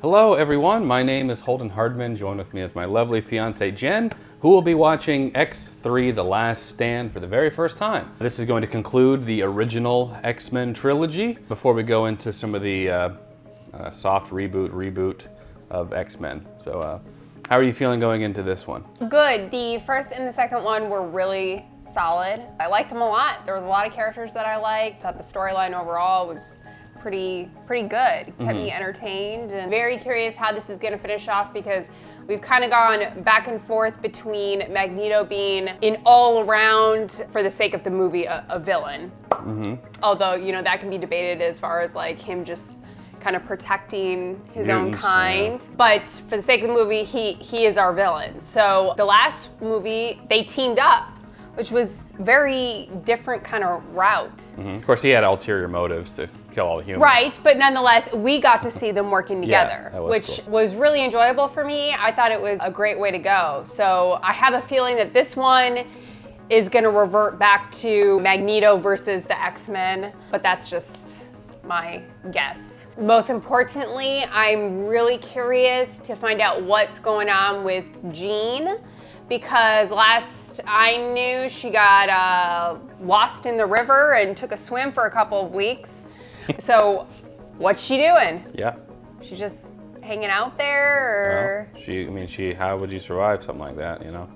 Hello everyone, my name is Holden Hardman. Joined with me is my lovely fiancee Jen, who will be watching X3 The Last Stand for the very first time. This is going to conclude the original X-Men trilogy before we go into some of the soft reboot of X-Men. So how are you feeling going into this one? Good. The first and the second one were really solid. I liked them a lot. There was a lot of characters that I liked. Thought the storyline overall was pretty good. Kept me entertained, and very curious how this is going to finish off, because we've kind of gone back and forth between Magneto being an all-around, for the sake of the movie, a villain. Although, you know, that can be debated as far as like him just kind of protecting his own kind. Yeah. But for the sake of the movie, he is our villain. So the last movie, they teamed up, which was very different kind of route. Of course, he had ulterior motives to kill all the humans. Right, but nonetheless, we got to see them working together, yeah, which cool. was really enjoyable for me. I thought it was a great way to go. So I have a feeling that this one is gonna revert back to Magneto versus the X-Men, but that's just my guess. Most importantly, I'm really curious to find out what's going on with Jean, because last I knew she got lost in the river and took a swim for a couple of weeks. So what's she doing? Yeah. She's just hanging out there, or? Well, how would you survive something like that, you know?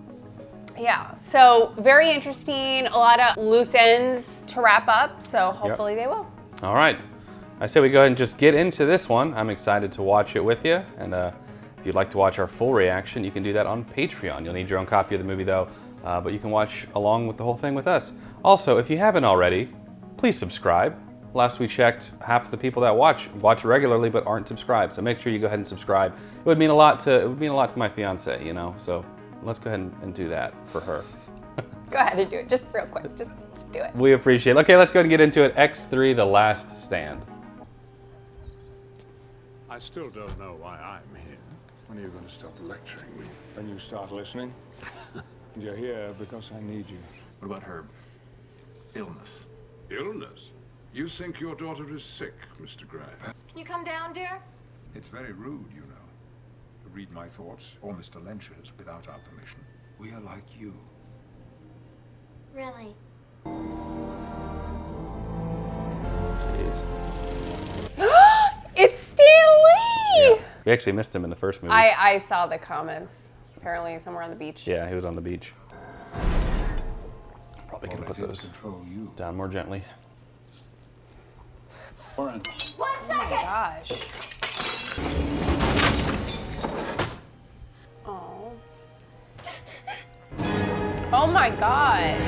Yeah, so very interesting, a lot of loose ends to wrap up, so hopefully they will. All right, I say we go ahead and just get into this one. I'm excited to watch it with you, and if you'd like to watch our full reaction, you can do that on Patreon. You'll need your own copy of the movie though, but you can watch along with the whole thing with us. Also, if you haven't already, please subscribe. Last we checked, half of the people that watch regularly but aren't subscribed. So make sure you go ahead and subscribe. It would mean a lot to my fiance, you know. So let's go ahead and do that for her. Go ahead and do it, just real quick, just do it. We appreciate it. Okay, let's go ahead and get into it. X3, The Last Stand. I still don't know why I'm here. When are you going to stop lecturing me? When you start listening. You're here because I need you. What about her illness? Illness? You think your daughter is sick, Mr. Gray? Can you come down, dear? It's very rude, you know, to read my thoughts, or Mr. Lynch's, without our permission. We are like you. Really? Jeez. It's Stan Lee! Yeah. We actually missed him in the first movie. I saw the comments, apparently somewhere on the beach. Yeah, he was on the beach. Probably could have put those down more gently. 1 second! Oh my gosh. Oh. Oh my god.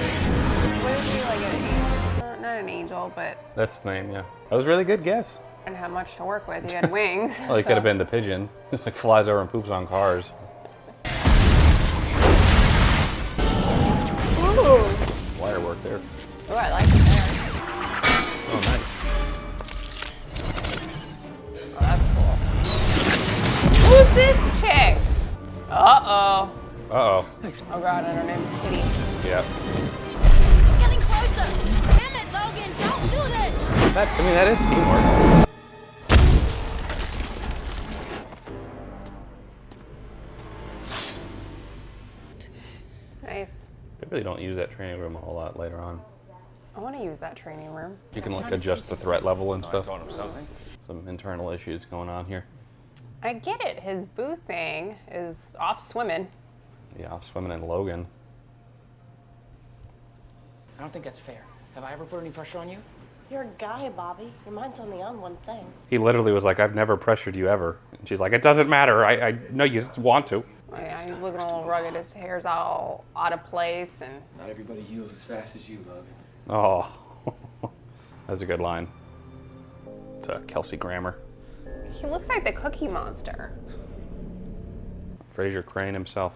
What is he, like an angel? Not an angel, but... That's the name, yeah. That was a really good guess. Didn't have much to work with. He had wings. Well, he could have been the pigeon. Just like flies over and poops on cars. Ooh. Wire work there. Ooh, I like it there. Oh, nice. Oh, that's cool. Who's this chick? Uh-oh. Uh-oh. Oh god, and her name's Kitty. Yeah. It's getting closer! Damn it, Logan! Don't do this! That is teamwork. Nice. They really don't use that training room a whole lot later on. I want to use that training room. You can like adjust the threat level and stuff. I taught him something. Some internal issues going on here. I get it. His boo thing is off swimming. Yeah, swimming in Logan. I don't think that's fair. Have I ever put any pressure on you? You're a guy, Bobby. Your mind's only on one thing. He literally was like, I've never pressured you ever. And she's like, it doesn't matter. I know you want to. Oh, yeah, he's looking a little rugged. His hair's all out of place, and Not everybody heals as fast as you, Logan. Oh, that's a good line. It's Kelsey Grammer. he looks like the Cookie Monster. Fraser Crane himself.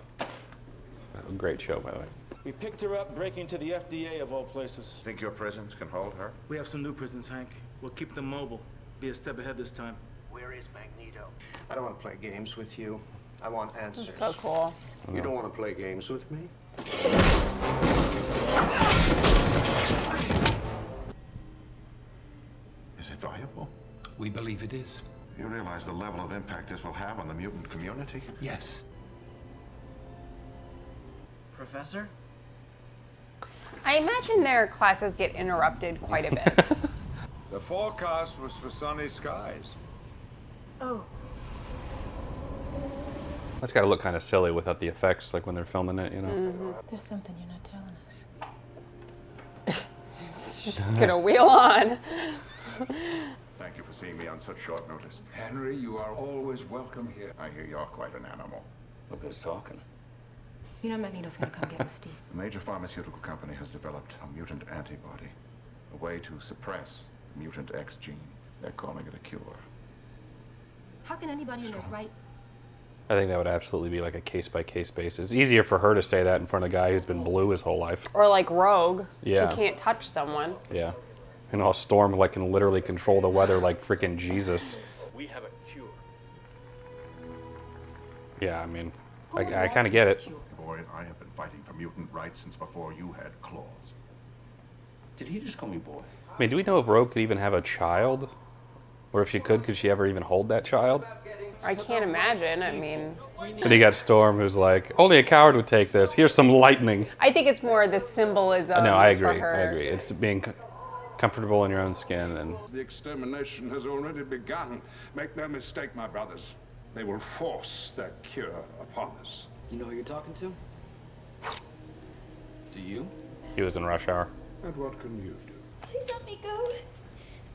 Great show, by the way. We picked her up breaking into the FDA of all places. Think your prisons can hold her? We have some new prisons, Hank. We'll keep them mobile. Be a step ahead this time. Where is Magneto? I don't want to play games with you. I want answers. That's so cool. You don't want to play games with me? Is it viable? We believe it is. You realize the level of impact this will have on the mutant community? Yes. Professor? I imagine their classes get interrupted quite a bit. The forecast was for sunny skies. Oh. That's got to look kind of silly without the effects, like when they're filming it, you know? There's something you're not telling us. She's just gonna wheel on. Thank you for seeing me on such short notice. Henry, you are always welcome here. I hear you're quite an animal. Look who's talking. You know Magneto's gonna come get Mystique. A major pharmaceutical company has developed a mutant antibody, a way to suppress the mutant X gene. They're calling it a cure. How can anybody in their right? I think that would absolutely be like a case-by-case basis. Easier for her to say that in front of a guy who's been blue his whole life. Or like Rogue, Yeah. who can't touch someone. Yeah. You know, Storm like can literally control the weather like freaking Jesus. We have a cure. Yeah, I mean, I kind of get it. Boy, I have been fighting for mutant rights since before you had claws. Did he just call me boy? I mean, do we know if Rogue could even have a child? Or if she could she ever even hold that child? I can't imagine. I mean, And you got Storm who's like, only a coward would take this. Here's some lightning. I think it's more the symbolism. No, I for agree. her. I agree. It's being comfortable in your own skin. And The extermination has already begun. Make no mistake, my brothers. They will force their cure upon us. You know who you're talking to? Do you? he was in Rush Hour. And what can you do? Please let me go.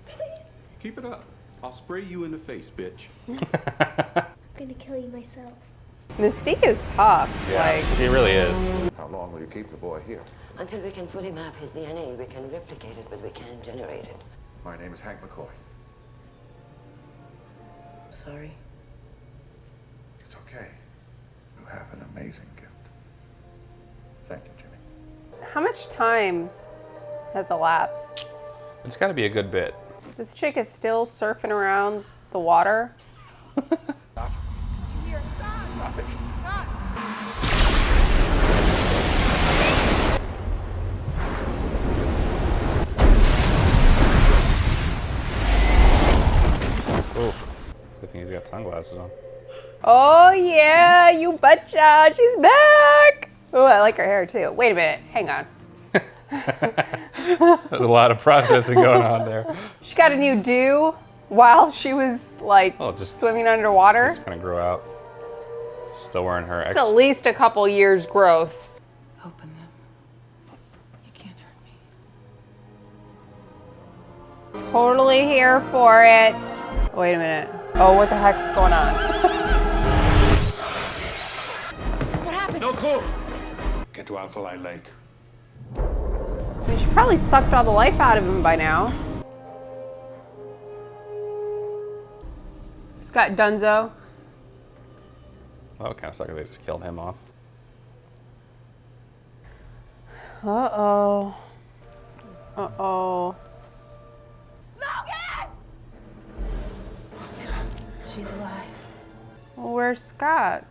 Please. Keep it up. I'll spray you in the face, bitch. I'm gonna kill you myself. Mystique is tough. Like, He really is. How long will you keep the boy here? Until we can fully map his DNA, we can replicate it, but we can't generate it. My name is Hank McCoy. Sorry. It's okay. You have an amazing gift. Thank you, Jimmy. how much time has elapsed? It's got to be a good bit. This chick is still surfing around the water. Stop it. Oof. Good thing he's got sunglasses on. Oh yeah, you betcha, she's back. Oh, I like her hair too. Wait a minute, hang on. There's a lot of processing going on there. She got a new do while she was like swimming underwater. Just kind of grew out. Still wearing her It's at least a couple years growth. Open them. You can't hurt me. Totally here for it. Wait a minute. Oh, what the heck's going on? What happened? No clue. Get to Alkali Lake. So she probably sucked all the life out of him by now. Scott Dunzo. Oh, kind of sucker. They just killed him off. Uh-oh. Uh-oh. She's alive. Well, where's Scott?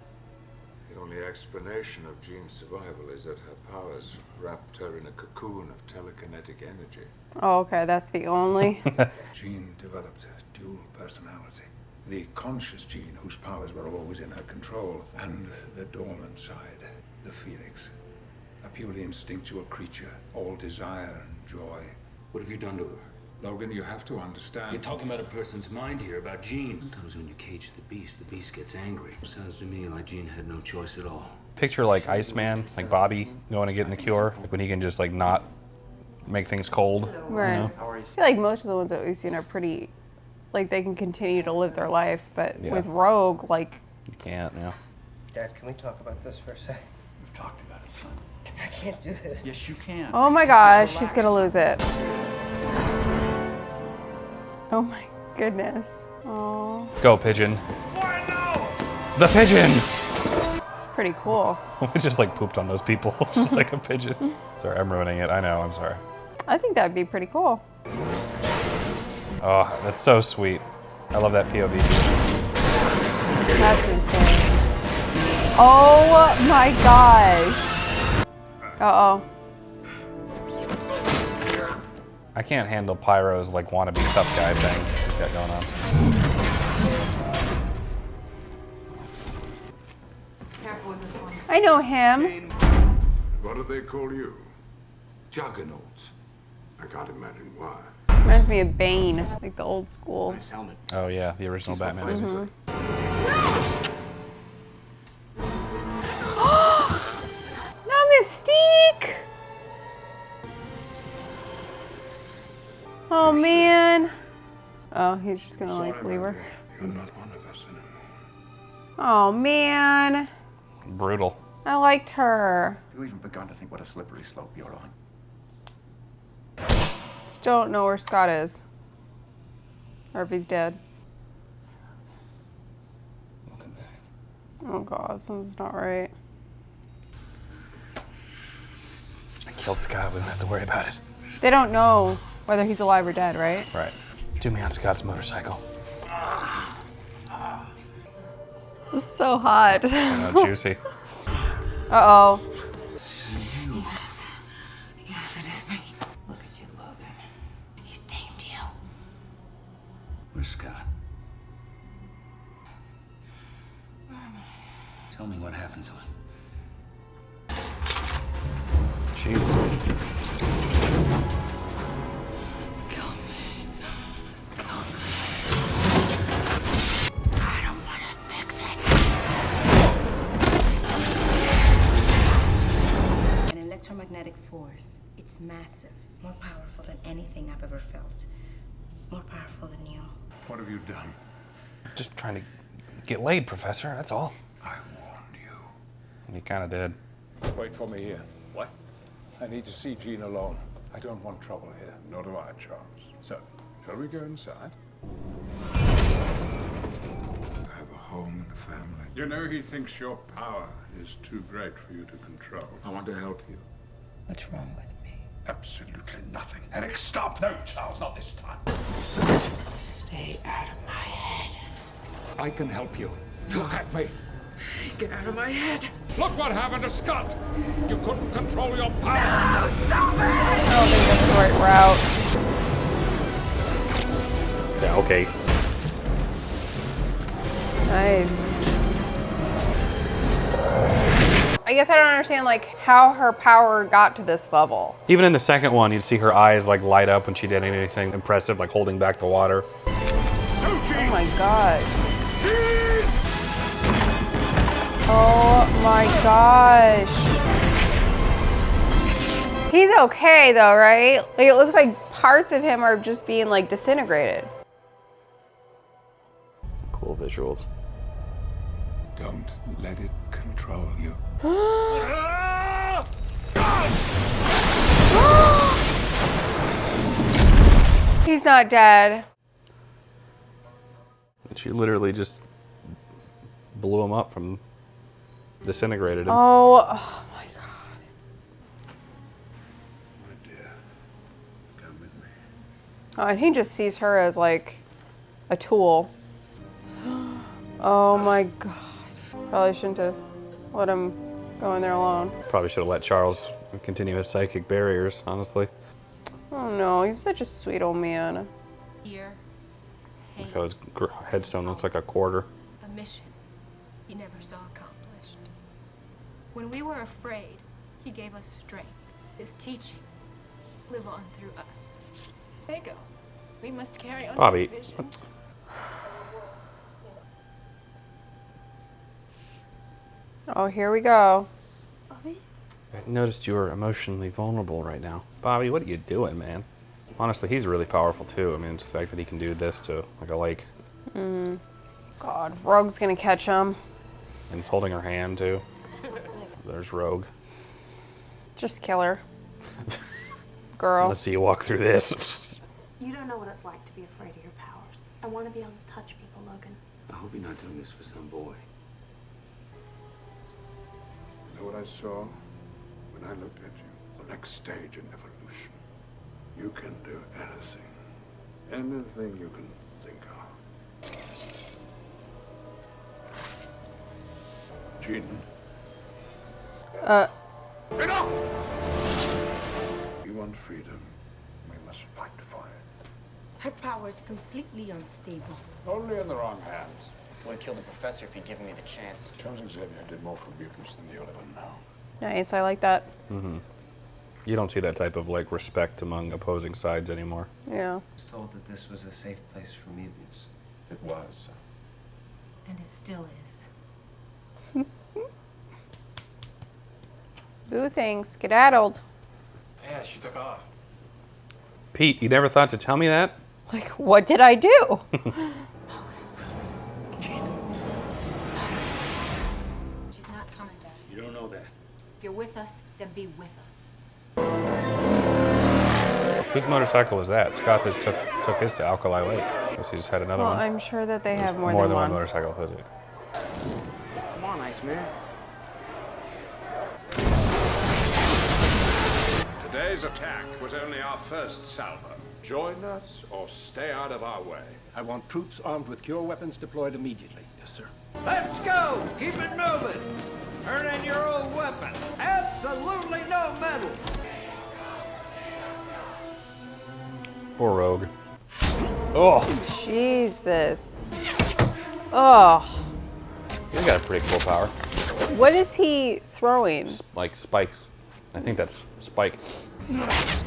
The only explanation of Jean's survival is that her powers wrapped her in a cocoon of telekinetic energy. Oh, okay, that's the only. Jean developed a dual personality. The conscious Jean, whose powers were always in her control, and the dormant side, the Phoenix. A purely instinctual creature, all desire and joy. What have you done to her? Logan, you have to understand. You're talking about a person's mind here, about Jean. Sometimes when you cage the beast gets angry. Sounds to me like Jean had no choice at all. Picture like Iceman, like Bobby going and getting the cure, like when he can just like not make things cold. Right. You know? I feel like most of the ones that we've seen are pretty, like they can continue to live their life, but Yeah. with Rogue, like. You can't, yeah. Dad, can we talk about this for a sec? We've talked about it, son. I can't do this. Yes, you can. Oh my gosh, she's gonna lose it. Oh my goodness. Oh. Go, pigeon. The pigeon! It's pretty cool. We just like pooped on those people, just like a pigeon. Sorry, I'm ruining it. I know, I'm sorry. I think that'd be pretty cool. Oh, that's so sweet. I love that POV. That's insane. Oh my gosh. Uh-oh. I can't handle Pyro's like wannabe tough guy thing he's got going on. I know him. What do they call you? Juggernaut. I can't imagine why. Reminds me of Bane, like the old school. Oh yeah, the original Batman. Not Mystique! Oh man. Oh, he's just gonna like leave her. You're not one of us anymore. Oh man. Brutal. I liked her. You even begun to think what a slippery slope you're on. Just don't know where Scott is. Or if he's dead. Oh god, something's not right. I killed Scott, we don't have to worry about it. They don't know whether he's alive or dead, right? Right. Do me on Scott's motorcycle. It's so hot. I know, juicy. Uh-oh. Yes, it is me. Look at you, Logan. He's tamed you. Where's Scott? Tell me what happened to him. Jeez. I don't want to fix it. An electromagnetic force. It's massive. More powerful than anything I've ever felt. More powerful than you. What have you done? Just trying to get laid, Professor, that's all. I warned you. You kind of did. Wait for me here. What? I need to see Jean alone. I don't want trouble here. Nor do I, Charles. So, shall we go inside? I have a home and a family. You know, he thinks your power is too great for you to control. I want to help you. What's wrong with me? Absolutely nothing. Eric, stop! No, Charles, not this time. Stay out of my head. I can help you. Look at me. Get out of my head. Look what happened to Scott. You couldn't control your power. No, stop it! I don't think that's the right route. Yeah, okay. Nice. I guess I don't understand like how her power got to this level. Even in the second one, you'd see her eyes like light up when she did anything impressive, like holding back the water. Oh my god. Oh my gosh. He's okay though, right? Like it looks like parts of him are just being like disintegrated. Cool visuals. Don't let it control you. He's not dead. She literally just blew him up from disintegrated him. Oh my god. My dear, come with me. Oh, and he just sees her as like a tool. Oh my god. Probably shouldn't have let him go in there alone. Probably should have let Charles continue his psychic barriers, honestly. Oh no, he was such a sweet old man. Fear, Look hate, how his headstone looks like a quarter. a mission he never saw accomplished. When we were afraid, he gave us strength. His teachings live on through us. Fago, we must carry on Bobby. his vision. Oh, here we go. Bobby? I noticed you were emotionally vulnerable right now. Bobby, what are you doing, man? Honestly, he's really powerful too. I mean, it's the fact that he can do this to like a lake. God, Rogue's gonna catch him. And he's holding her hand too. There's Rogue. Just kill her. Girl. Let's see you walk through this. You don't know what it's like to be afraid of your powers. I want to be able to touch people, Logan. I hope you're not doing this for some boy. You know what I saw when I looked at you? The next stage in evolution. You can do anything. Anything you can think of. Jean. Enough! You want freedom. We must fight for it. Her power is completely unstable. Only in the wrong hands. Would have killed the professor if he'd given me the chance. Charles Xavier did more for mutants than you'll ever know. Nice, I like that. You don't see that type of like respect among opposing sides anymore. Yeah. I was told that this was a safe place for mutants. It was. And it still is. Boo thing skedaddled. Yeah, she took off. Pete, you never thought to tell me that? Like, what did I do? She's not coming back. You don't know that. If you're with us, then be with us. Whose motorcycle was that? Scott just took his to Alkali Lake. Guess he just had another Well, one. I'm sure that they have more than than one one. motorcycle. Does it? Come on, Iceman. Today's attack was only our first salvo. Join us or stay out of our way. I want troops armed with cure weapons deployed immediately. Yes, sir. Let's go! Keep it moving! Turn in your old weapon. Absolutely no metal. Poor Rogue. Oh! Jesus. Oh. He's got a pretty cool power. What is he throwing? Like spikes. I think that's Spike. Oof.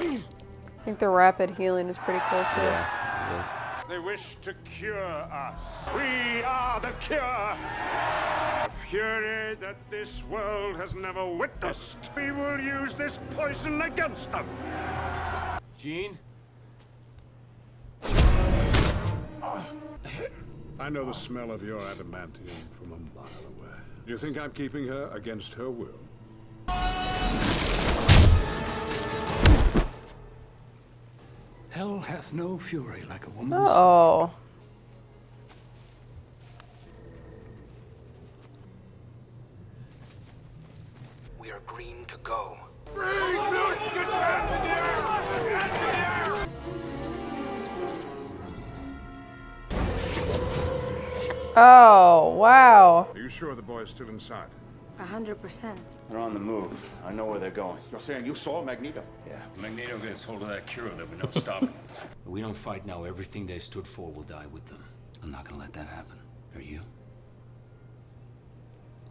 I think the rapid healing is pretty cool too. Yeah, it is. They wish to cure us. We are the cure. A fury that this world has never witnessed. We will use this poison against them. Jean? I know the smell of your adamantium from a mile away. Do you think I'm keeping her against her will? Hell hath no fury like a woman's. Oh. We are green to go. Oh, wow. Are you sure the boy's still inside? 100%. They're on the move. I know where they're going. You're saying you saw Magneto? Yeah, Magneto gets hold of that cure, there'll be no stopping him. If we don't fight now, everything they stood for will die with them. I'm not gonna let that happen. Are you?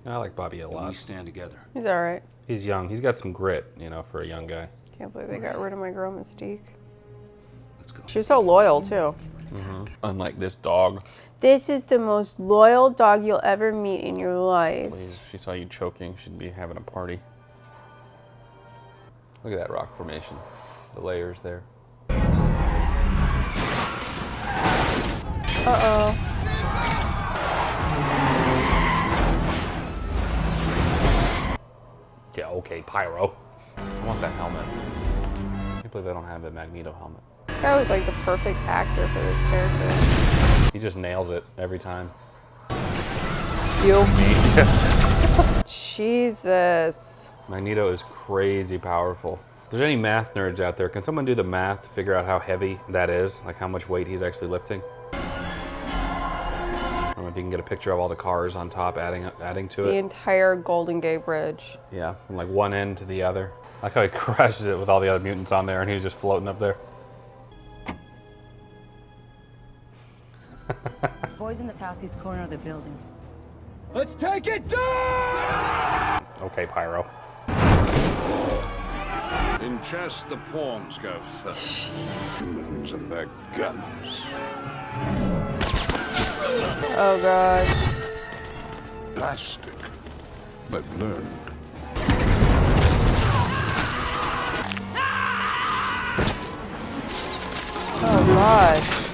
I like Bobby a We lot. stand together. He's alright. He's young. He's got some grit, you know, for a young guy. Can't believe they got rid of my girl Mystique. Let's go. She was so loyal too. Unlike this dog. This is the most loyal dog you'll ever meet in your life. Please, if she saw you choking, she'd be having a party. Look at that rock formation. The layers there. Uh-oh. Yeah, okay, Pyro. I want that helmet. I can't believe they don't have a Magneto helmet. This guy was like the perfect actor for this character. He just nails it every time. You. Jesus. Magneto is crazy powerful. If there's any math nerds out there, can someone do the math to figure out how heavy that is? Like how much weight he's actually lifting? I don't know if you can get a picture of all the cars on top adding to The it. entire Golden Gate Bridge. Yeah, from like one end to the other. I like how he crushes it with all the other mutants on there and he's just floating up there. Boys in the southeast corner of the building. Let's take it down! Okay, Pyro. In chess, the pawns go first. Humans and their guns. Oh gosh. Plastic, but learned. Oh gosh.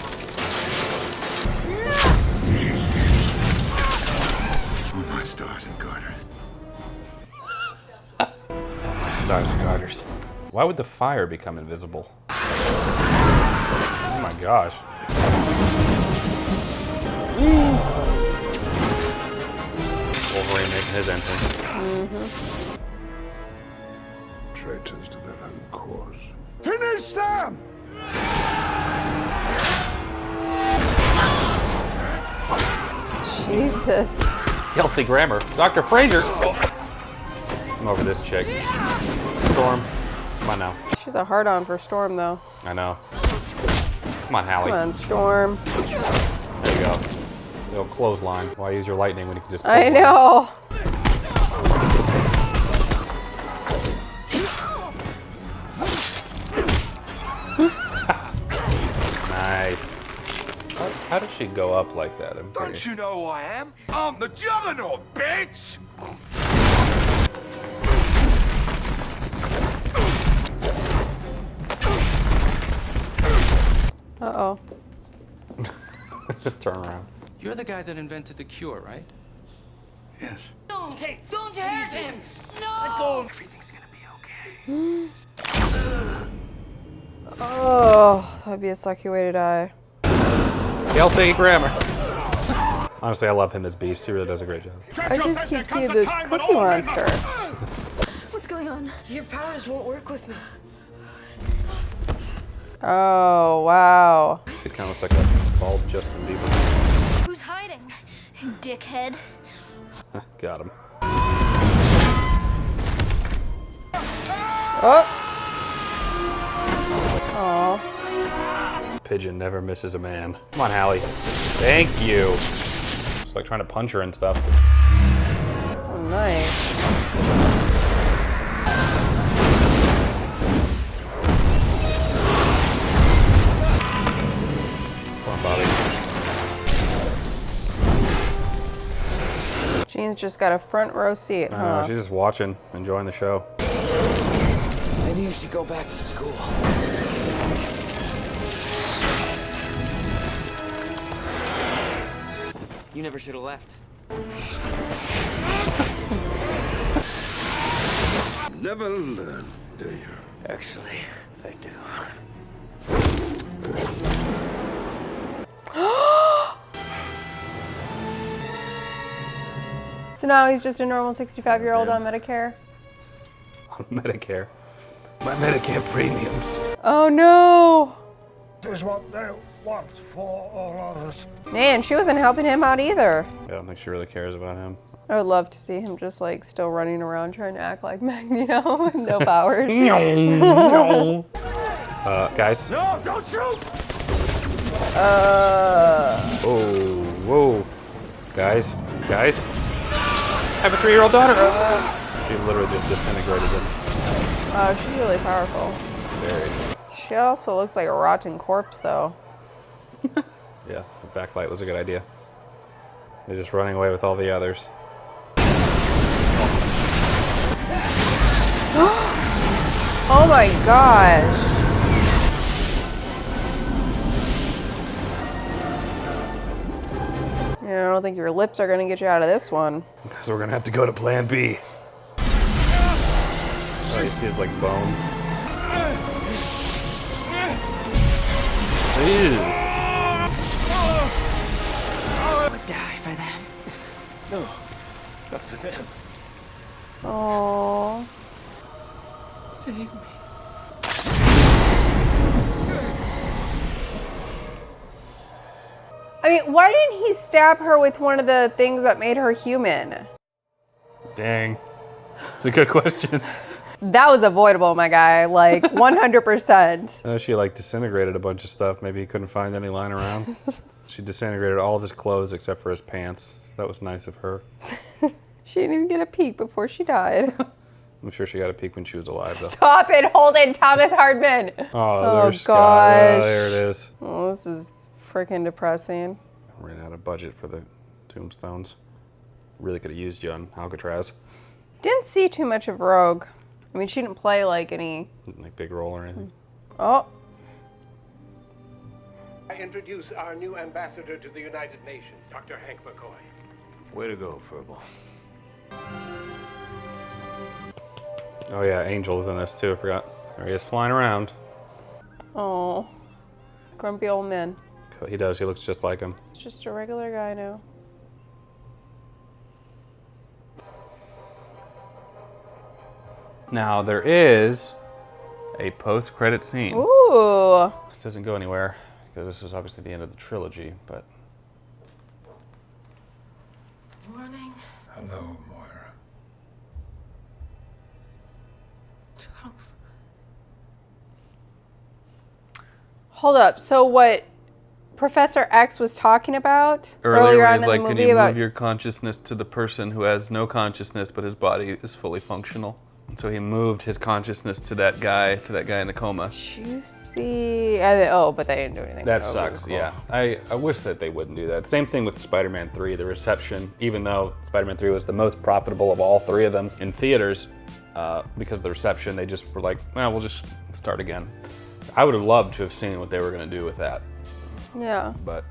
My stars and garters. Stars and garters. Why would the fire become invisible? Oh my gosh. Wolverine making his entrance. Traitors to their own cause. Finish them! Jesus. Kelsey Grammer. Dr. Fraser. I'm over this chick. Storm. Come on now. She's a hard-on for Storm, though. I know. Come on, Hallie. Come on, Storm. There you go. The old clothesline. Why use your lightning when you can just I know. Nice. How did she go up like that? Don't you know who I am? I'm the Juggernaut, bitch! Uh-oh. Just turn around. You're the guy that invented the cure, right? Yes. Don't hurt him! No! Let go. Everything's gonna be okay. Oh, that'd be a sucky way to die. Kelsey Grammer. Honestly, I love him as Beast. He really does a great job. I just keep seeing the Cookie Monster. What's going on? Your powers won't work with me. Oh, wow. It kind of looks like a bald Justin Bieber. Who's hiding? Dickhead. Got him. Oh. Oh. Pigeon never misses a man. Come on, Hallie. Thank you. It's like trying to punch her and stuff. Oh, nice. Come on, Bobby. Jean's just got a front row seat, I huh? know, she's just watching, enjoying the show. Maybe you should go back to school. You never should have left. Never learn, do you? Actually, I do. So now he's just a normal 65-year-old on Medicare? On Medicare. My Medicare premiums. Oh no! This is what they want for all of us. Man, she wasn't helping him out either. I don't think she really cares about him. I would love to see him just like still running around trying to act like Magneto with no powers. No. Guys. No, don't shoot! Oh, whoa. Guys. Guys. I have a 3-year-old daughter. She literally just disintegrated him. Oh, she's really powerful. Very. She also looks like a rotten corpse, though. Yeah, the backlight was a good idea. He's just running away with all the others. Oh my gosh. Yeah, I don't think your lips are gonna get you out of this one. So we're gonna have to go to Plan B. Oh, you see his like bones. Ew. I would die for them. No, not for them. Oh. Save me. I mean, why didn't he stab her with one of the things that made her human? Dang. It's a good question. That was avoidable, my guy. Like, 100%. I know she like disintegrated a bunch of stuff. Maybe he couldn't find any lying around. She disintegrated all of his clothes except for his pants. That was nice of her. She didn't even get a peek before she died. I'm sure she got a peek when she was alive, though. Stop it, Holden, Thomas Hardman. Oh, there's Sky. gosh. Oh, there it is. Oh, this is freaking depressing. Ran out of budget for the tombstones. Really could have used you on Alcatraz. Didn't see too much of Rogue. I mean, she didn't play like any... Like big role or anything. Oh. I introduce our new ambassador to the United Nations, Dr. Hank McCoy. Way to go, Furball. Oh yeah, Angel's in this too, I forgot. There he is flying around. Oh. Grumpy old man. He does, he looks just like him. He's just a regular guy now. Now there is a post-credit scene. Ooh. It doesn't go anywhere, because this was obviously the end of the trilogy, but... What running. Hello, Moira. Charles. Hold up. So what Professor X was talking about earlier when on he's in the like, movie can you about move your consciousness to the person who has no consciousness, but his body is fully functional? And so he moved his consciousness to that guy in the coma. Juicy. But they didn't do anything. That Oh, sucks, cool. yeah. I wish that they wouldn't do that. Same thing with Spider-Man 3, the reception, even though Spider-Man 3 was the most profitable of all three of them in theaters, because of the reception, they just were like, well, we'll just start again. I would have loved to have seen what they were gonna do with that. Yeah. But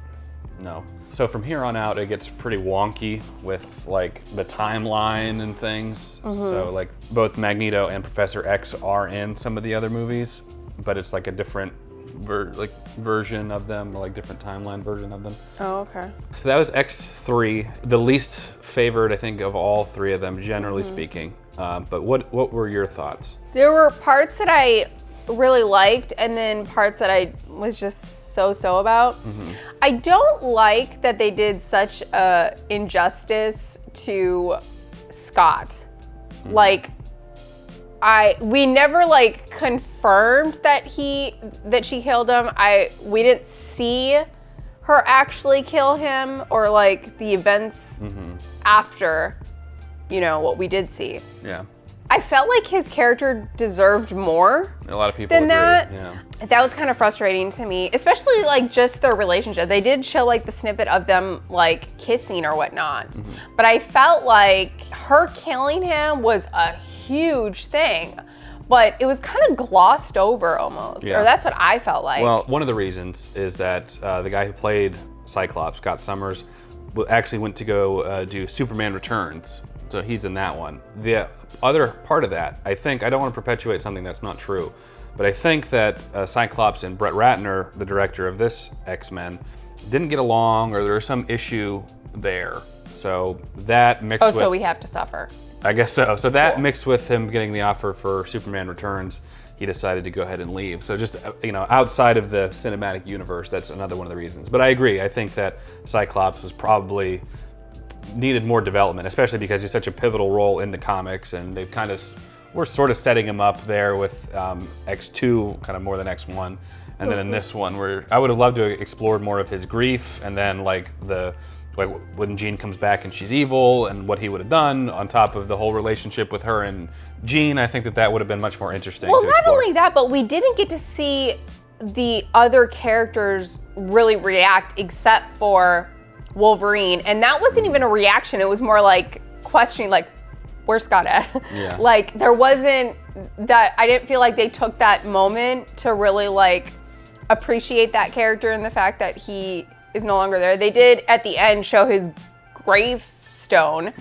no. So from here on out, it gets pretty wonky with like the timeline and things. So like both Magneto and Professor X are in some of the other movies, but it's like a different version of them, or like different timeline version of them. Oh, okay. So that was X3, the least favored, I think, of all three of them, generally speaking. But what were your thoughts? There were parts that I really liked, and then parts that I was just so about. I don't like that they did such a injustice to Scott. Like, we never like confirmed that she killed him. We didn't see her actually kill him, or like the events after, what we did see. Yeah. I felt like his character deserved more. A lot of people than agree. that. Yeah. That was kind of frustrating to me, especially like just their relationship. They did show like the snippet of them like kissing or whatnot, but I felt like her killing him was a huge thing, but it was kind of glossed over almost, Yeah. or that's what I felt like. Well, one of the reasons is that the guy who played Cyclops, Scott Summers, actually went to go do Superman Returns. So he's in that one. The other part of that, I think, I don't want to perpetuate something that's not true, but I think that Cyclops and Brett Ratner, the director of this X-Men, didn't get along, or there was some issue there. So that mixed with... so we have to suffer. I guess so. So that mixed with him getting the offer for Superman Returns, he decided to go ahead and leave. So just, outside of the cinematic universe, that's another one of the reasons. But I agree. I think that Cyclops was probably needed more development, especially because he's such a pivotal role in the comics, and they've we're sort of setting him up there with X2 kind of more than X1. And then in this one, where I would have loved to have explored more of his grief, and then like when Jean comes back and she's evil, and what he would have done on top of the whole relationship with her and Jean. I think that would have been much more interesting. Well, to not explore. only that, but we didn't get to see the other characters really react except for Wolverine, and that wasn't even a reaction. It was more like questioning, like, where's Scott at? Yeah. Like, there wasn't that, I didn't feel like they took that moment to really like appreciate that character and the fact that he is no longer there. They did at the end show his gravestone,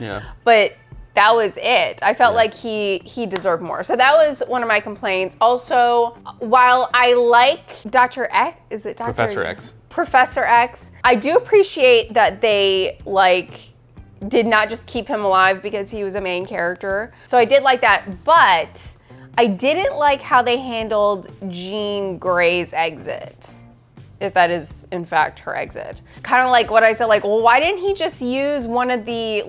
but that was it. I felt like he deserved more. So that was one of my complaints. Also, while I like Dr. X, is it Dr. Professor X. Professor X, I do appreciate that they did not just keep him alive because he was a main character. So I did like that, but I didn't like how they handled Jean Grey's exit, if that is in fact her exit. Kind of like what I said, well, why didn't he just use one of the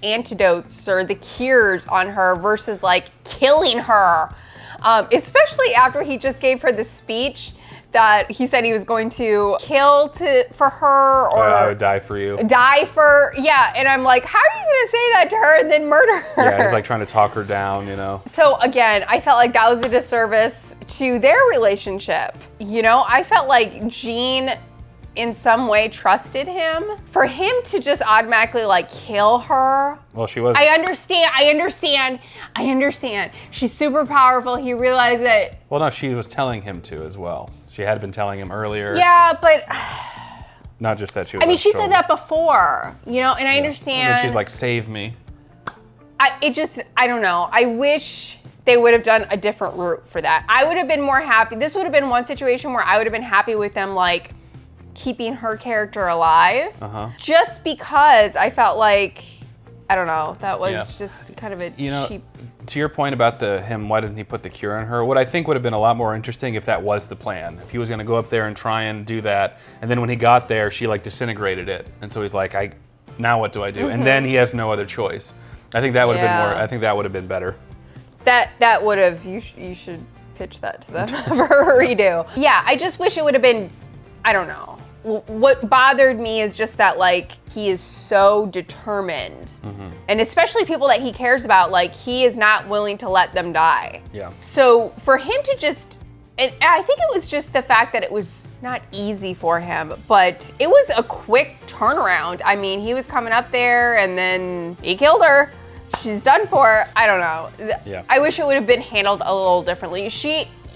antidotes or the cures on her versus killing her? Especially after he just gave her the speech that he said he was going to kill for her, or I would die for you. Die for, yeah. And I'm like, how are you gonna say that to her and then murder her? Yeah, he's trying to talk her down, So again, I felt like that was a disservice to their relationship. I felt like Jean in some way trusted him. For him to just automatically kill her. Well, she was. I understand. She's super powerful. He realized that. Well, no, she was telling him to as well. She had been telling him earlier. Yeah, but. Not just that she was. She said that before, and I understand. And then she's like, save me. I don't know. I wish they would have done a different route for that. I would have been more happy. This would have been one situation where I would have been happy with them, keeping her character alive. Just because I felt like, I don't know, that was just kind of a cheap. To your point about why didn't he put the cure on her? What I think would have been a lot more interesting if that was the plan. If he was gonna go up there and try and do that, and then when he got there, she disintegrated it. And so he's like, now what do I do? And then he has no other choice. I think that would have been more. I think that would have been better. That would have. You should pitch that to them for a redo. Yeah, I just wish it would have been. I don't know. What bothered me is just that like he is so determined, and especially people that he cares about. Like he is not willing to let them die. Yeah. So for him to just, and I think it was just the fact that it was not easy for him, but it was a quick turnaround. I mean, he was coming up there and then he killed her. She's done for. I don't know. Yeah. I wish it would have been handled a little differently.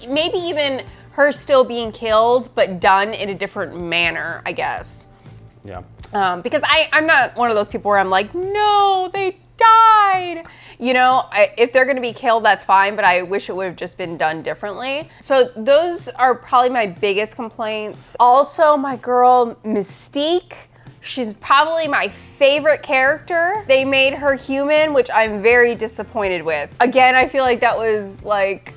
Maybe even her still being killed, but done in a different manner, I guess. Yeah. Because I'm not one of those people where I'm like, no, they died. You know, if they're gonna be killed, that's fine, but I wish it would have just been done differently. So those are probably my biggest complaints. Also, my girl, Mystique, she's probably my favorite character. They made her human, which I'm very disappointed with. Again, I feel like that was like,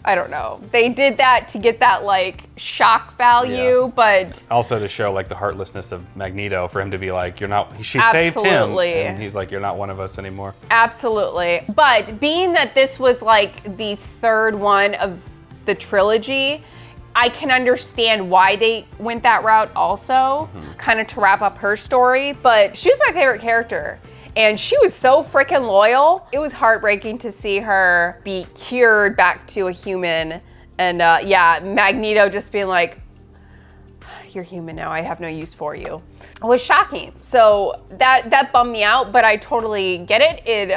I don't know. They did that to get that like shock value, but also to show like the heartlessness of Magneto, for him to be like, you're not, she Absolutely. saved him, and he's like, you're not one of us anymore. Absolutely. But being that this was like the third one of the trilogy, I can understand why they went that route also, kind of to wrap up her story, but she was my favorite character. And she was so freaking loyal. It was heartbreaking to see her be cured back to a human. And yeah, Magneto just being like, you're human now, I have no use for you. It was shocking. So that bummed me out, but I totally get it. It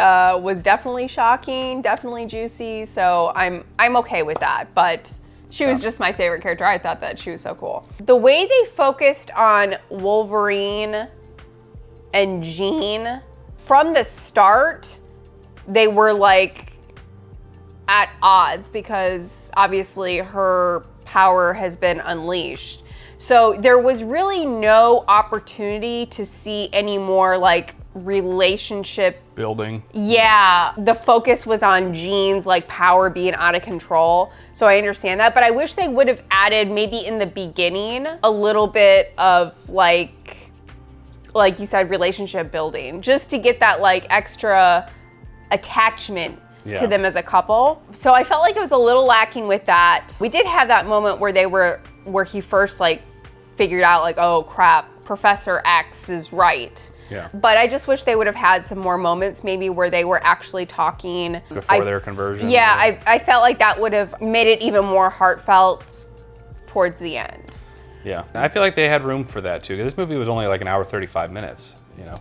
was definitely shocking, definitely juicy. So I'm okay with that, but she was just my favorite character. I thought that she was so cool. The way they focused on Wolverine and Jean, from the start, they were like at odds because obviously her power has been unleashed. So there was really no opportunity to see any more like relationship building. Yeah, the focus was on Jean's like power being out of control. So I understand that, but I wish they would have added maybe in the beginning a little bit of like you said, relationship building, just to get that like extra attachment to them as a couple. So I felt like it was a little lacking with that. We did have that moment where he first like figured out like, oh crap, Professor X is right. Yeah. But I just wish they would have had some more moments maybe where they were actually talking. Before their conversion. Yeah, I felt like that would have made it even more heartfelt towards the end. Yeah, I feel like they had room for that too. This movie was only like an hour 35 minutes, you know,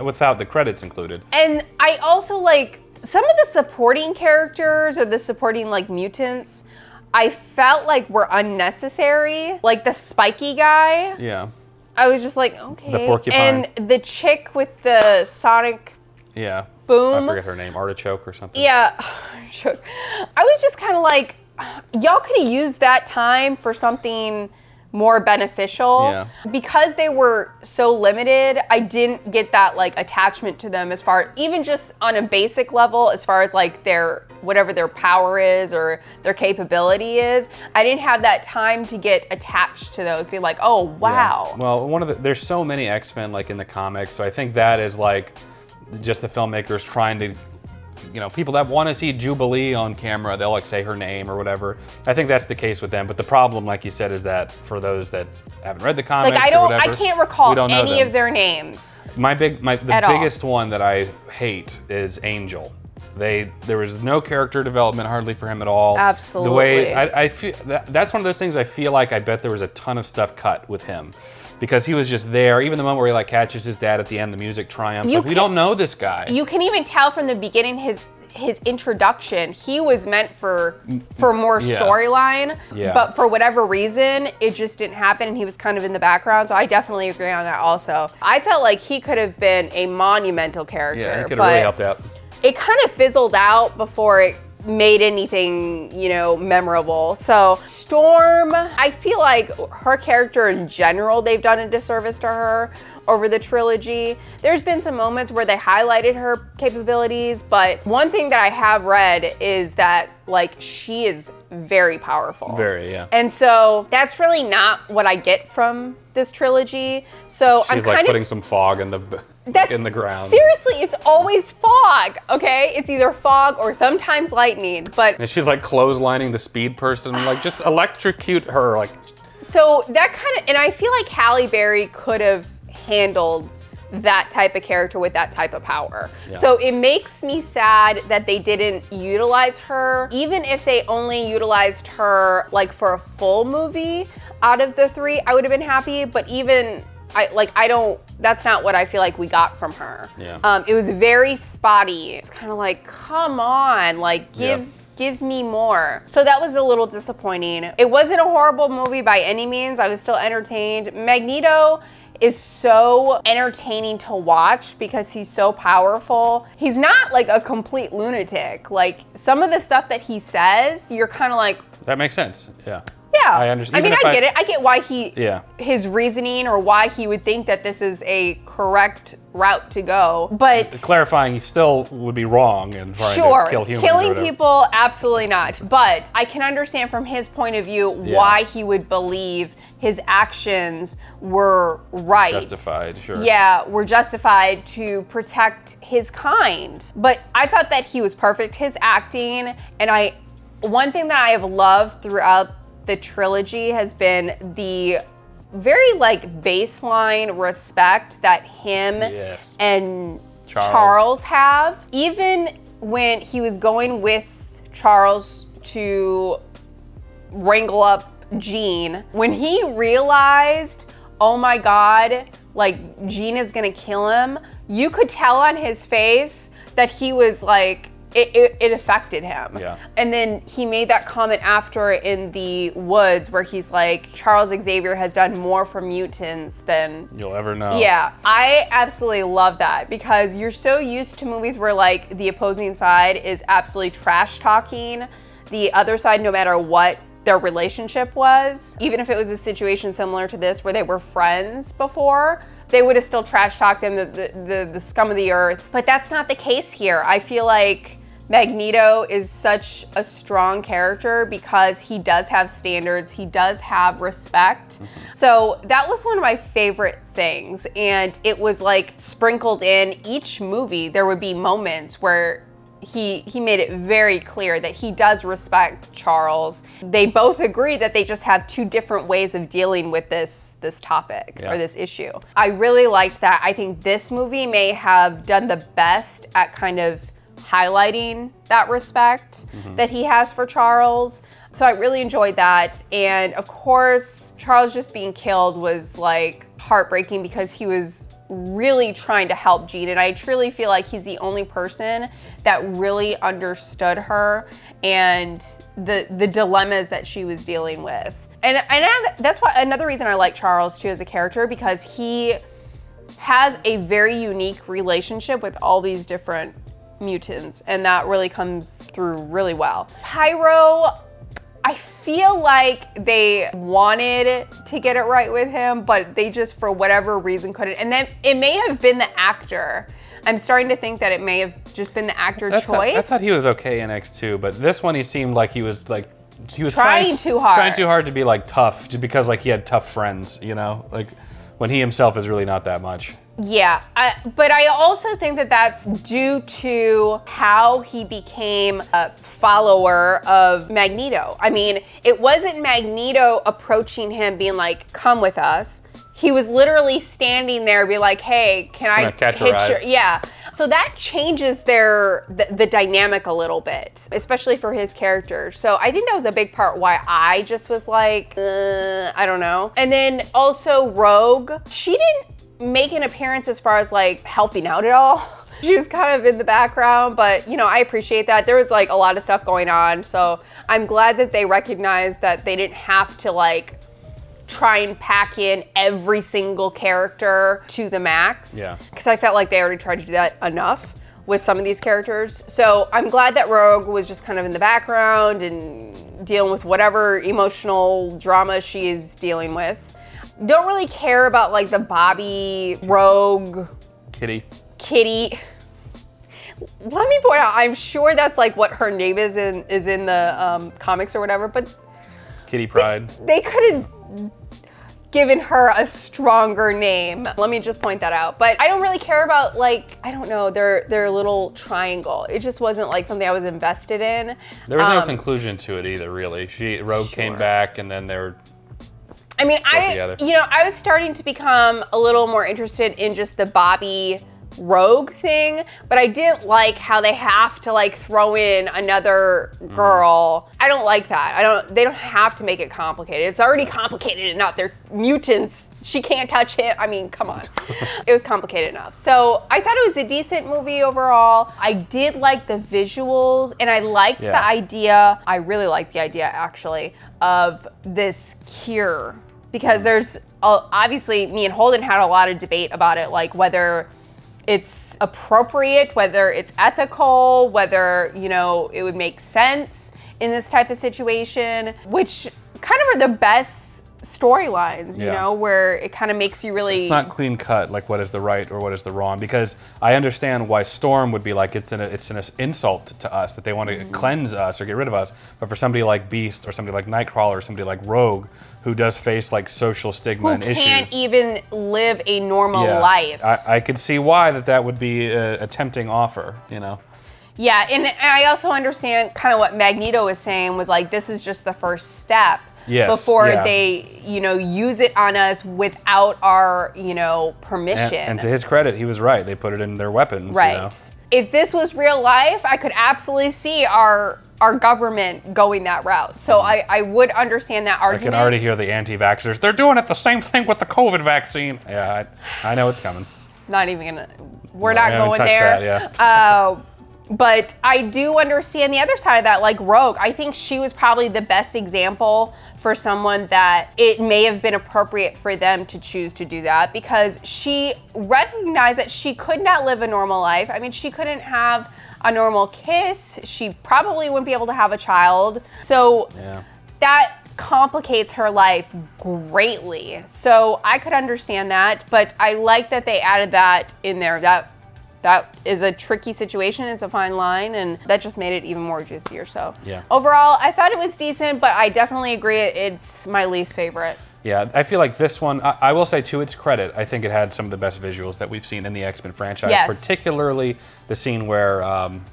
without the credits included. And I also like some of the supporting characters or the supporting like mutants, I felt like were unnecessary. Like the spiky guy. Yeah. I was just like, okay. The porcupine. And the chick with the sonic boom. I forget her name, Artichoke or something. Yeah, Artichoke. I was just kind of like, y'all could have used that time for something more beneficial. Because they were so limited, I didn't get that like attachment to them as far, even just on a basic level, as far as like whatever their power is or their capability is. I didn't have that time to get attached to those, be like, oh wow. Yeah. Well, there's so many X-Men like in the comics, so I think that is like just the filmmakers trying to, you know, people that want to see Jubilee on camera, they'll like say her name or whatever. I think that's the case with them. But the problem, like you said, is that for those that haven't read the comics, like I can't recall any of their names. The biggest one that I hate is Angel. There was no character development hardly for him at all. Absolutely. The way I feel that's one of those things I feel like I bet there was a ton of stuff cut with him. Because he was just there, even the moment where he like catches his dad at the end, the music triumphs. Like, we don't know this guy. You can even tell from the beginning his introduction, he was meant for more storyline, but for whatever reason, it just didn't happen and he was kind of in the background. So I definitely agree on that also. I felt like he could have been a monumental character. Yeah, he could have really helped out. It kind of fizzled out before it made anything, you know, memorable. So Storm, I feel like her character in general, they've done a disservice to her. over the trilogy. There's been some moments where they highlighted her capabilities, but one thing that I have read is that like she is very powerful. Very, yeah. And so that's really not what I get from this trilogy. So She's I'm like kind putting of some fog in the ground. Seriously, it's always fog, okay? It's either fog or sometimes lightning, but And she's like clotheslining the speed person, like just electrocute her, like. so that kind of, and I feel like Halle Berry could have handled that type of character with that type of power. Yeah. So it makes me sad that they didn't utilize her, even if they only utilized her like for a full movie out of the 3, I would have been happy, but even that's not what I feel like we got from her. Yeah. It was very spotty. It's kind of like, come on, like give me more. So that was a little disappointing. It wasn't a horrible movie by any means. I was still entertained. Magneto is so entertaining to watch because he's so powerful. He's not like a complete lunatic. Like some of the stuff that he says, you're kind of like, That makes sense, yeah. yeah. I understand. I mean, I get it. I get why his reasoning or why he would think that this is a correct route to go. But Clarifying, he still would be wrong in trying to kill humans. killing people, absolutely not. But I can understand from his point of view why he would believe his actions were right. Justified, sure. Yeah, were justified to protect his kind. But I thought that he was perfect. His acting, and one thing that I have loved throughout the trilogy has been the very like baseline respect that him and Charles have. Even when he was going with Charles to wrangle up Jean, when he realized, oh my God, like Jean is gonna kill him, you could tell on his face that he was like, it affected him. Yeah. And then he made that comment after in the woods where he's like, Charles Xavier has done more for mutants than you'll ever know. Yeah, I absolutely love that because you're so used to movies where like the opposing side is absolutely trash talking the other side no matter what their relationship was. Even if it was a situation similar to this where they were friends before, they would have still trash talked them, the scum of the earth. But that's not the case here. I feel like Magneto is such a strong character because he does have standards, he does have respect. So that was one of my favorite things. And it was like sprinkled in each movie, there would be moments where he made it very clear that he does respect Charles. They both agree that they just have two different ways of dealing with this topic or this issue. I really liked that. I think this movie may have done the best at kind of highlighting that respect that he has for Charles. So I really enjoyed that. And of course, Charles just being killed was like heartbreaking because he was really trying to help Jean, and I truly feel like he's the only person that really understood her and the dilemmas that she was dealing with. And that's why another reason I like Charles too as a character, because he has a very unique relationship with all these different mutants, and that really comes through really well. Pyro, I feel like they wanted to get it right with him, but they just, for whatever reason, couldn't. And then it may have been the actor. I'm starting to think that it may have just been the actor choice. I thought he was okay in X2, but this one he seemed like he was trying too hard. Trying too hard to be like tough, just because like he had tough friends, you know, like when he himself is really not that much. Yeah, but I also think that that's due to how he became a follower of Magneto. I mean, it wasn't Magneto approaching him being like, come with us. He was literally standing there be like, hey, can I catch a ride? Yeah. So that changes the dynamic a little bit, especially for his character. So I think that was a big part why I just was like, I don't know. And then also Rogue, she didn't make an appearance as far as like helping out at all. She was kind of in the background, but you know, I appreciate that. There was like a lot of stuff going on. So I'm glad that they recognized that they didn't have to like try and pack in every single character to the max. Yeah. Because I felt like they already tried to do that enough with some of these characters. So I'm glad that Rogue was just kind of in the background and dealing with whatever emotional drama she is dealing with. Don't really care about like the Bobby Rogue Kitty. Let me point out, I'm sure that's like what her name is in the comics or whatever, but Kitty Pryde. they could have given her a stronger name. Let me just point that out. But I don't really care about like, I don't know, their little triangle. It just wasn't like something I was invested in. There was no conclusion to it either, really. Rogue came back and then they were I mean, together. I was starting to become a little more interested in just the Bobby Rogue thing, but I didn't like how they have to like throw in another girl. I don't like that. They don't have to make it complicated. It's already complicated enough. They're mutants. She can't touch him. I mean, come on. It was complicated enough. So I thought it was a decent movie overall. I did like the visuals and I liked the idea. I really liked the idea actually of this cure because there's obviously me and Holden had a lot of debate about it, like whether it's appropriate, whether it's ethical, whether, you know, it would make sense in this type of situation, which kind of are the best storylines, you know, where it kind of makes you really... It's not clean cut, like what is the right or what is the wrong, because I understand why Storm would be like, it's an insult to us, that they want to cleanse us or get rid of us, but for somebody like Beast or somebody like Nightcrawler or somebody like Rogue, who does face like social stigma and issues. Who can't even live a normal life. I could see why that would be a tempting offer, you know? Yeah, and I also understand kind of what Magneto was saying was like, this is just the first step. Before they, you know, use it on us without our, you know, permission. And to his credit, he was right. They put it in their weapons. Right. You know? If this was real life, I could absolutely see our government going that route. So I would understand that argument. I can already hear the anti-vaxxers. They're doing it the same thing with the COVID vaccine. Yeah, I know it's coming. Not even gonna, we're not going there. That, but I do understand the other side of that, like Rogue. I think she was probably the best example for someone that it may have been appropriate for them to choose to do that because she recognized that she could not live a normal life. I mean, she couldn't have a normal kiss. She probably wouldn't be able to have a child. So that complicates her life greatly. So I could understand that, but I like that they added that in there. That is a tricky situation. It's a fine line, and that just made it even more juicier. So overall, I thought it was decent, but I definitely agree it's my least favorite. Yeah, I feel like this one, I will say to its credit, I think it had some of the best visuals that we've seen in the X-Men franchise, particularly the scene where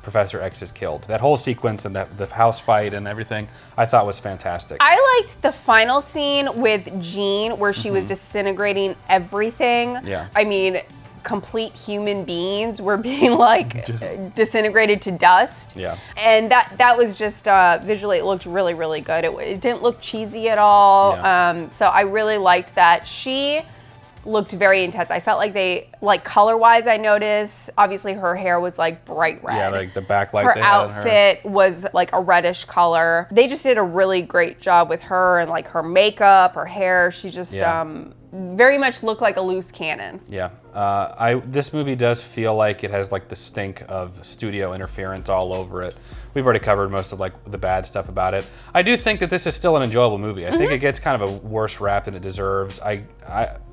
Professor X is killed. That whole sequence and the house fight and everything, I thought was fantastic. I liked the final scene with Jean where she was disintegrating everything. Yeah. I mean, complete human beings were being like disintegrated to dust. Yeah. And that was just visually, it looked really, really good. It didn't look cheesy at all. Yeah. So I really liked that. She looked very intense. I felt like they, like color-wise, I noticed, obviously her hair was like bright red. Yeah, like the backlight Her they had on her. outfit was like a reddish color. They just did a really great job with her and like her makeup, her hair. She just very much looked like a loose cannon. Yeah. This movie does feel like it has like the stink of studio interference all over it. We've already covered most of like the bad stuff about it. I do think that this is still an enjoyable movie. I think it gets kind of a worse rap than it deserves.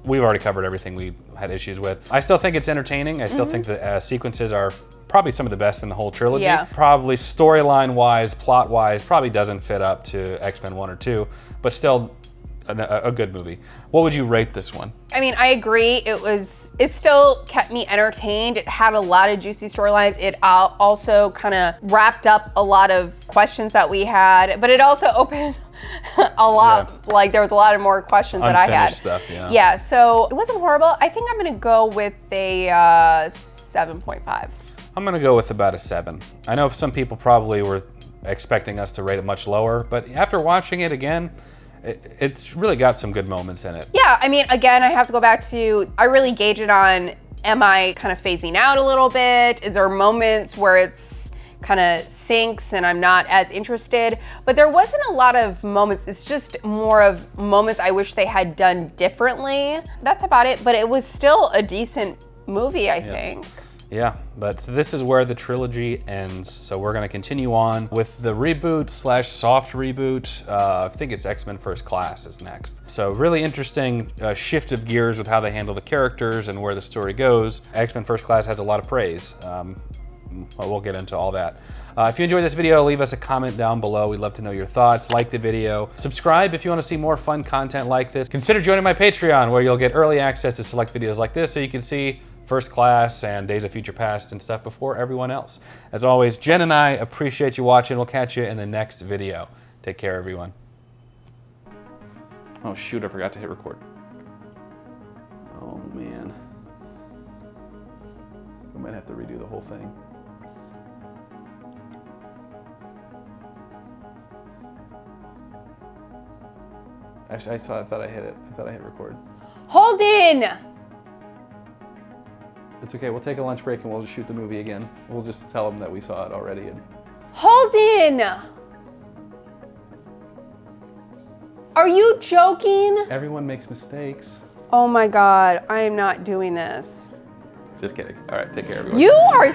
We've already covered everything we had issues with. I still think it's entertaining. I still think the sequences are probably some of the best in the whole trilogy. Yeah. Probably storyline-wise, plot-wise, probably doesn't fit up to X-Men 1 or 2, but still a good movie. What would you rate this one? I mean, I agree. It still kept me entertained. It had a lot of juicy storylines. It also kind of wrapped up a lot of questions that we had, but it also opened a lot, like there was a lot of more questions that I had. Stuff, yeah, so it wasn't horrible. I think I'm gonna go with a 7.5. I'm gonna go with about a 7. I know some people probably were expecting us to rate it much lower, but after watching it again, it's really got some good moments in it. Yeah, I mean, again, I have to go back to, I really gauge it on, am I kind of phasing out a little bit? Is there moments where it's kind of sinks and I'm not as interested? But there wasn't a lot of moments. It's just more of moments I wish they had done differently. That's about it, but it was still a decent movie, I think. Yeah, but this is where the trilogy ends. So we're gonna continue on with the reboot / soft reboot. I think it's X-Men First Class is next. So really interesting shift of gears with how they handle the characters and where the story goes. X-Men First Class has a lot of praise. We'll get into all that. If you enjoyed this video, leave us a comment down below. We'd love to know your thoughts. Like the video. Subscribe if you want to see more fun content like this. Consider joining my Patreon, where you'll get early access to select videos like this, so you can see First Class and Days of Future Past and stuff before everyone else. As always, Jen and I appreciate you watching. We'll catch you in the next video. Take care, everyone. Oh shoot, I forgot to hit record. Oh man. We might have to redo the whole thing. Actually, I thought I hit it. I thought I hit record. Holden! It's okay, we'll take a lunch break and we'll just shoot the movie again. We'll just tell them that we saw it already. And... Holden! Are you joking? Everyone makes mistakes. Oh my God, I am not doing this. Just kidding. All right, take care, everyone. You are...